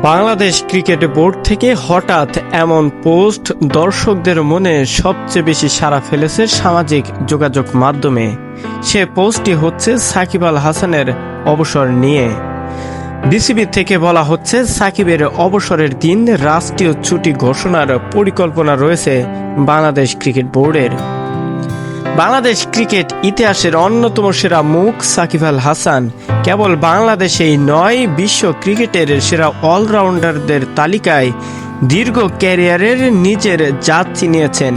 Bangladesh cricket board থেকে হঠাৎ এমন পোস্ট দর্শকদের মনে সবচেয়ে বেশি সাড়া ফেলেছে সামাজিক যোগাযোগ মাধ্যমে। সে পোস্টটি হচ্ছে সাকিব আল হাসানের অবসর নিয়ে। বিসিবি থেকে বলা হচ্ছে সাকিবের অবসরের দিন রাষ্ট্রীয় ছুটি ঘোষণার পরিকল্পনা রয়েছে বাংলাদেশ ক্রিকেট বোর্ডের। বাংলাদেশ ক্রিকেট ইতিহাসের অন্যতম সেরা মুখ সাকিব আল হাসান কেবল বাংলাদেশেই নয়, বিশ্ব ক্রিকেটের সেরা অলরাউন্ডারদের তালিকায় দীর্ঘ ক্যারিয়ারের নিজের জাত চিনিয়েছেন।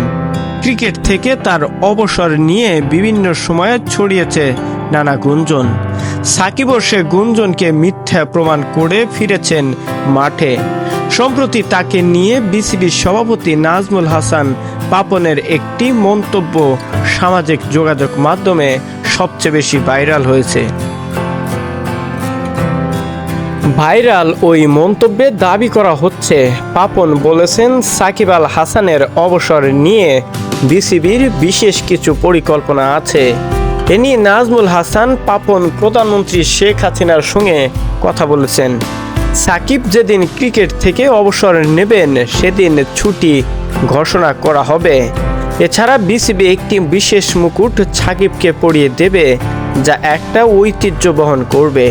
ক্রিকেট থেকে তার অবসর নিয়ে বিভিন্ন সময়ে ছড়িয়েছে নানা গুঞ্জন। সাকিবও সে গুঞ্জনকে মিথ্যা প্রমাণ করে ফিরেছেন মাঠে। সম্প্রতি তাকে নিয়ে বিসিবির সভাপতি নাজমুল হাসান পাপনের একটি মন্তব্য সামাজিক যোগাযোগ মাধ্যমে সবচেয়ে বেশি ভাইরাল হয়েছে। ভাইরাল ওই মন্তব্যে দাবি করা হচ্ছে, পাপন বলেছেন সাকিব আল হাসানের অবসর নিয়ে বিসিবির বিশেষ কিছু পরিকল্পনা আছে। এ নিয়ে নাজমুল হাসান পাপন প্রধানমন্ত্রী শেখ হাসিনার সঙ্গে কথা বলেছেন। সাকিব যেদিন ক্রিকেট থেকে অবসর নেবেন সেদিন ছুটি ঘোষণা করা হবে। এছাড়া বিসিবি একটি বিশেষ মুকুট সাকিবকে পরিয়ে দেবে, যা একটা ঐতিহ্য বহন করবে।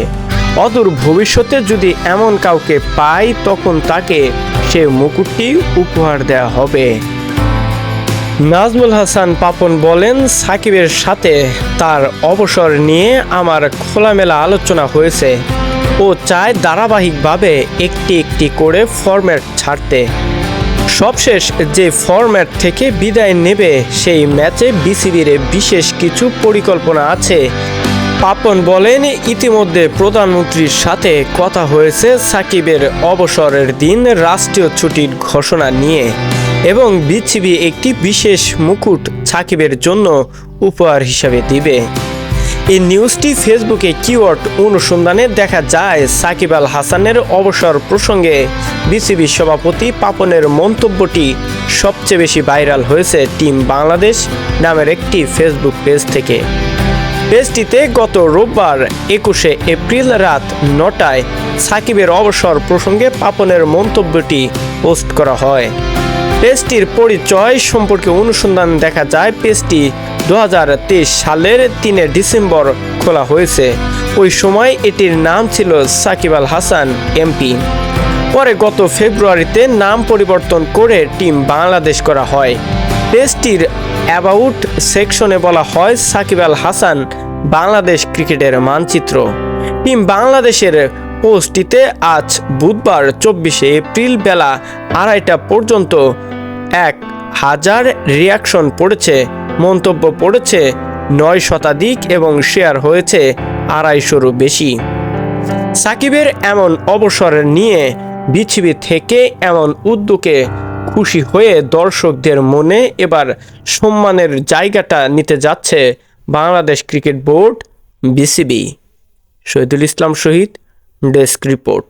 অদূর ভবিষ্যতে যদি এমন কাউকে পায় তখন তাকে সে মুকুটটি উপহার দেওয়া হবে। নাজমুল হাসান পাপন বলেন, সাকিবের সাথে তার অবসর নিয়ে আমার খোলামেলা আলোচনা হয়েছে। ও চায় ধারাবাহিকভাবে একটি একটি করে ফরম্যাট ছাড়তে। সবশেষ যে ফরম্যাট থেকে বিদায় নেবে সেই ম্যাচে বিসিবির বিশেষ কিছু পরিকল্পনা আছে। পাপন বলেন, ইতিমধ্যে প্রধানমন্ত্রীর সাথে কথা হয়েছে সাকিবের অবসরের দিন রাষ্ট্রীয় ছুটির ঘোষণা নিয়ে, এবং বিসিবি একটি বিশেষ মুকুট সাকিবের জন্য উপহার হিসাবে দিবে। এই নিউজটি ফেসবুকে কিওয়ার্ড অনুসন্ধানে দেখা যায়। সাকিব আল হাসানের অবসর প্রসঙ্গে বিসিবি সভাপতি পাপনের মন্তব্যটি সবচেয়ে বেশি ভাইরাল হয়েছে টিম বাংলাদেশ নামের একটি ফেসবুক পেজ থেকে। পেজটিতে গত রোববার 21শে এপ্রিল রাত 9টায় সাকিবের অবসর প্রসঙ্গে পাপনের মন্তব্যটি পোস্ট করা হয়। পেজটির পরিচয় সম্পর্কে অনুসন্ধান দেখা যায়। পেজটি 2023 সালের 3 ডিসেম্বর খোলা হয়েছে। ওই সময় এটির নাম ছিল সাকিব আল হাসান এমপি। পরে গত ফেব্রুয়ারিতে নাম পরিবর্তন করে টিম বাংলাদেশ করা হয়। পেজটির অ্যাবাউট সেকশনে বলা হয়, সাকিব আল হাসান বাংলাদেশ ক্রিকেটের মানচিত্র। টিম বাংলাদেশের পোস্টটিতে আজ বুধবার 24শে এপ্রিল বেলা 2:30টা পর্যন্ত 1000 রিয়াকশন পড়েছে, মন্তব্য পড়েছে 9 শতাধিক এবং শেয়ার হয়েছে 250-রও বেশি। সাকিবের এমন অবসর নিয়ে বিসিবি থেকে এমন উদ্যোগে খুশি হয়ে দর্শকদের মনে এবার সম্মানের জায়গাটা নিতে যাচ্ছে Bangladesh cricket board BCB. Shahidul Islam Shahid, desk report.